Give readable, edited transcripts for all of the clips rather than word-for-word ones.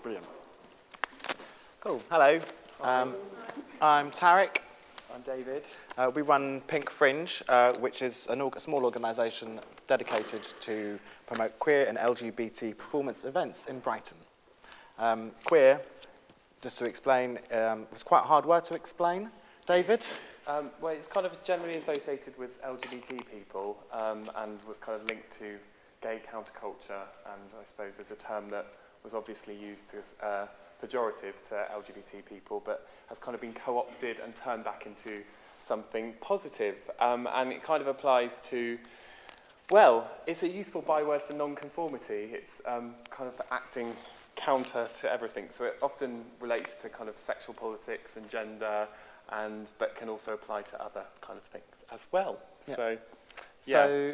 Brilliant. Cool. Hello. I'm Tarik. I'm David. We run PInk Fringe, which is a small organisation dedicated to promote queer and LGBT performance events in Brighton. Queer, just to explain, was quite a hard word to explain. David? Well, it's kind of generally associated with LGBT people and was kind of linked to gay counterculture, and I suppose there's a term that was obviously used as pejorative to LGBT people, but has kind of been co-opted and turned back into something positive. And it kind of applies to, well, it's a useful byword for non-conformity. It's kind of acting counter to everything. So it often relates to kind of sexual politics and gender, but can also apply to other kind of things as well. Yeah. So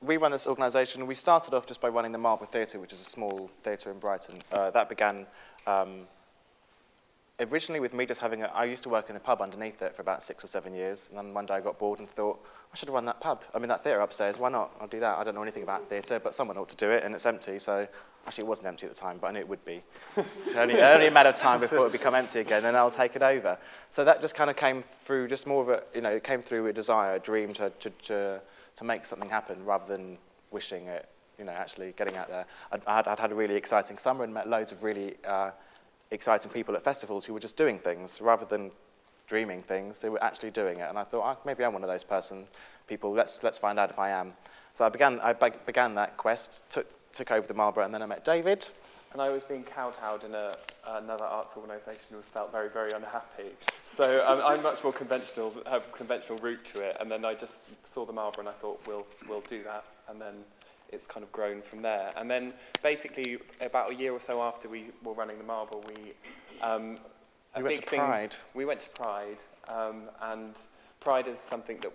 we run this organisation. We started off just by running the Marlborough Theatre, which is a small theatre in Brighton. That began originally with me just having I used to work in a pub underneath it for about 6 or 7 years, and then one day I got bored and thought, I should run that that theatre upstairs, why not? I'll do that. I don't know anything about theatre, but someone ought to do it, and it's empty, so actually it wasn't empty at the time, but I knew it would be. It's only a matter of time before it would become empty again, and I'll take it over. So that just kind of came through, just more of a, it came through a desire, a dream to make something happen rather than wishing it, actually getting out there. I'd had a really exciting summer and met loads of really exciting people at festivals who were just doing things rather than dreaming things. They were actually doing it, and I thought, maybe I'm one of those people. Let's find out if I am. So I began that quest, took over the Marlborough, and then I met David. And I was being kowtowed in another arts organisation who felt very, very unhappy. So I'm much more conventional, have a conventional route to it. And then I just saw the Marlborough and I thought, we'll do that. And then it's kind of grown from there. And then basically about a year or so after we were running the Marlborough, we went to Pride. We went to Pride, and Pride is something that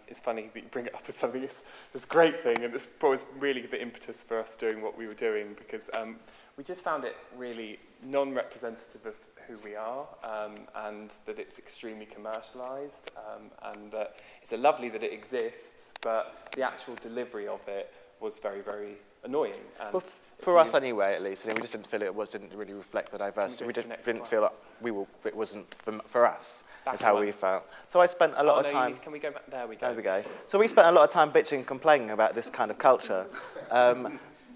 it's funny that you bring it up as something that's a great thing, and this was really the impetus for us doing what we were doing, because we just found it really non-representative of who we are, and that it's extremely commercialised, and that it's lovely that it exists, but the actual delivery of it was very, very annoying. And well, for us anyway, at least, we just didn't feel didn't really reflect the diversity. We didn't feel like it wasn't for us. That's how we felt. So I spent a lot of time. Can we go back? There we go. There we go. So we spent a lot of time bitching and complaining about this kind of culture,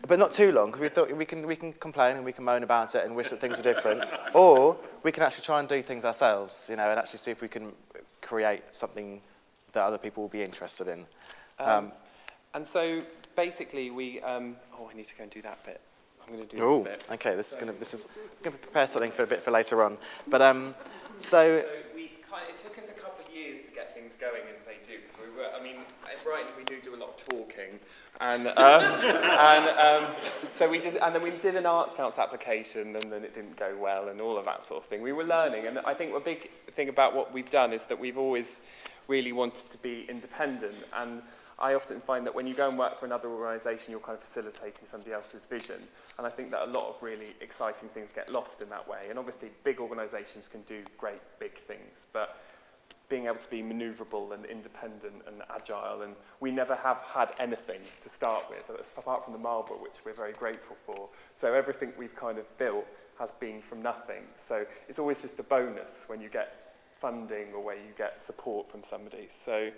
but not too long, because we thought we can complain and we can moan about it and wish that things were different, or we can actually try and do things ourselves, and actually see if we can create something that other people will be interested in. And so basically we, I need to go and do that bit. I'm going to do this bit. Okay, I'm going to prepare something for a bit for later on. But so it took us a couple of years to get things going as they do, because at Brighton we do a lot of talking, and so we did, and then we did an Arts Council application, and then it didn't go well, and all of that sort of thing. We were learning, and I think a big thing about what we've done is that we've always really wanted to be independent, and I often find that when you go and work for another organisation, you're kind of facilitating somebody else's vision. And I think that a lot of really exciting things get lost in that way. And obviously, big organisations can do great big things, but being able to be manoeuvrable and independent and agile, and we never have had anything to start with, apart from the Marlborough, which we're very grateful for. So everything we've kind of built has been from nothing. So it's always just a bonus when you get funding or where you get support from somebody. So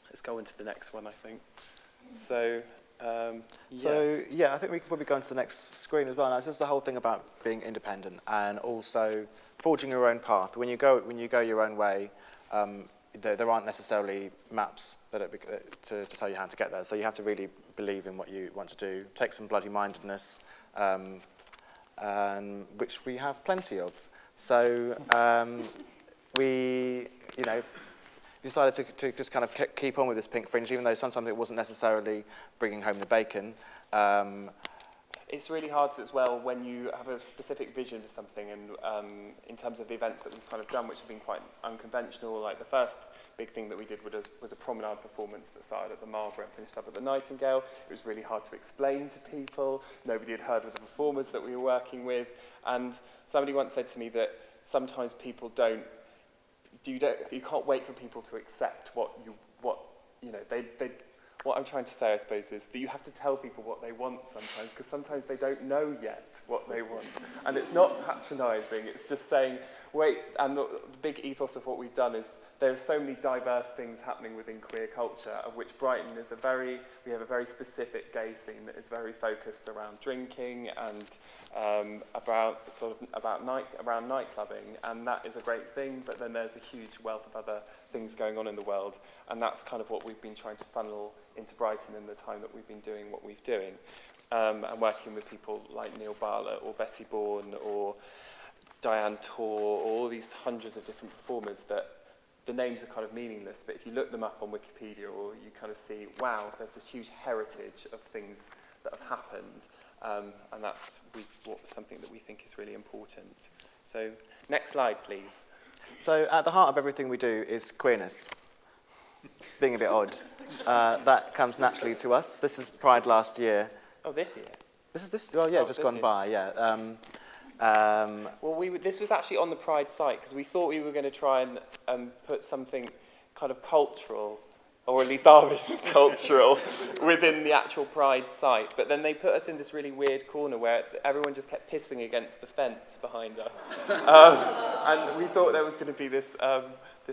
let's go into the next one, I think. So, yes. So, yeah, I think we can probably go into the next screen as well. Now, this is the whole thing about being independent and also forging your own path. When you go your own way, there aren't necessarily maps to tell you how to get there. So you have to really believe in what you want to do. Take some bloody-mindedness, which we have plenty of. So we decided to just kind of keep on with this PInk Fringe, even though sometimes it wasn't necessarily bringing home the bacon. It's really hard as well when you have a specific vision for something, and in terms of the events that we've kind of done, which have been quite unconventional. Like the first big thing that we did was a promenade performance that started at the Marlborough and finished up at the Nightingale. It was really hard to explain to people. Nobody had heard of the performers that we were working with, and somebody once said to me that sometimes people you can't wait for people to accept they what I'm trying to say, I suppose, is that you have to tell people what they want sometimes, because sometimes they don't know yet what they want. And it's not patronising, it's just saying, wait, and the big ethos of what we've done is there are so many diverse things happening within queer culture, of which Brighton is we have a very specific gay scene that is very focused around drinking and around nightclubbing, and that is a great thing, but then there's a huge wealth of other things going on in the world, and that's kind of what we've been trying to funnel into Brighton in the time that we've been doing what we've doing, and working with people like Neil Bartlett or Betty Bourne or Diane Torr, or all these hundreds of different performers that the names are kind of meaningless, but if you look them up on Wikipedia, or you kind of see, wow, there's this huge heritage of things that have happened, and that's something that we think is really important. So, next slide, please. So, at the heart of everything we do is queerness. Being a bit odd. That comes naturally to us. This is Pride last year. Oh, this year? Well, yeah, just gone by, yeah. This was actually on the Pride site, because we thought we were going to try and put something kind of cultural, or at least our vision of cultural, within the actual Pride site. But then they put us in this really weird corner where everyone just kept pissing against the fence behind us. And we thought there was going to be this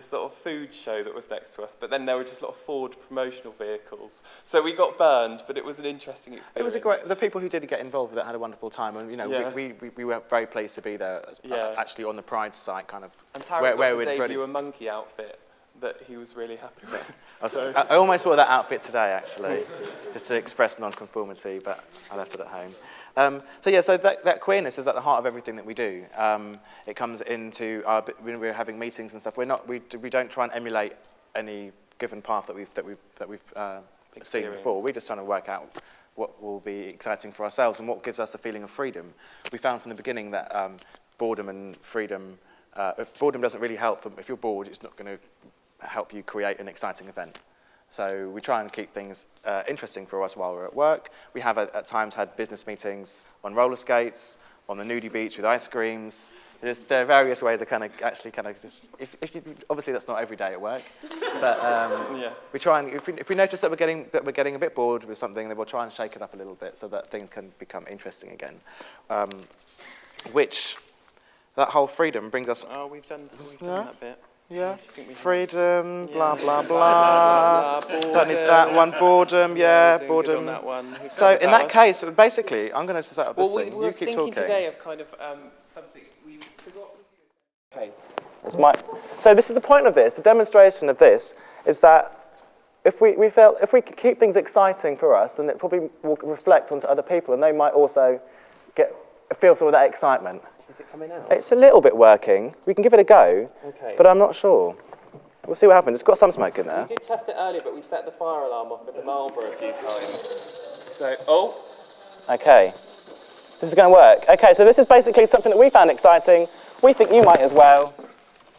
sort of food show that was next to us, but then there were just a lot of Ford promotional vehicles. So we got burned, but it was an interesting experience. It was the people who did get involved with it had a wonderful time, and we were very pleased to be there, actually on the Pride site, kind of. And Tarik got to debut a monkey outfit that he was really happy with. I almost wore that outfit today, actually, just to express non-conformity, but I left it at home. So that queerness is at the heart of everything that we do. It comes into when we're having meetings and stuff. We don't try and emulate any given path that we've seen before. We're just trying to work out what will be exciting for ourselves and what gives us a feeling of freedom. We found from the beginning that boredom and freedom. If boredom doesn't really help, if you're bored, it's not going to help you create an exciting event. So we try and keep things interesting for us while we're at work. We have at times had business meetings on roller skates, on the nudie beach with ice creams. There are various ways of obviously that's not every day at work, but we try and if we notice that we're getting a bit bored with something, then we'll try and shake it up a little bit so that things can become interesting again. That whole freedom brings us. Oh, we've done that bit. Yeah, freedom, blah, blah, blah. Don't need that one. Boredom, boredom. That one. So in that case, basically, I'm going to set up this thing. We were keep thinking talking. Today of kind of something we forgot. Okay. So this is the point of this. The demonstration of this is that if we can keep things exciting for us, then it probably will reflect onto other people, and they might also feel some of that excitement. Is it coming out? It's a little bit working. We can give it a go, but I'm not sure. We'll see what happens. It's got some smoke in there. We did test it earlier, but we set the fire alarm off at the Marlborough a few times. So, Okay. This is going to work. Okay, so this is basically something that we found exciting. We think you might as well.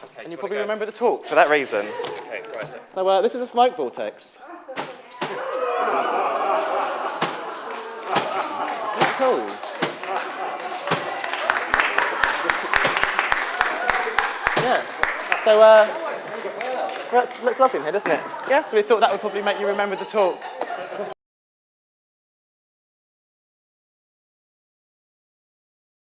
Okay, and you probably remember the talk for that reason. Okay, right. So this is a smoke vortex. That's cool. Yeah. So looks lovely in here, doesn't it? Yes, we thought that would probably make you remember the talk.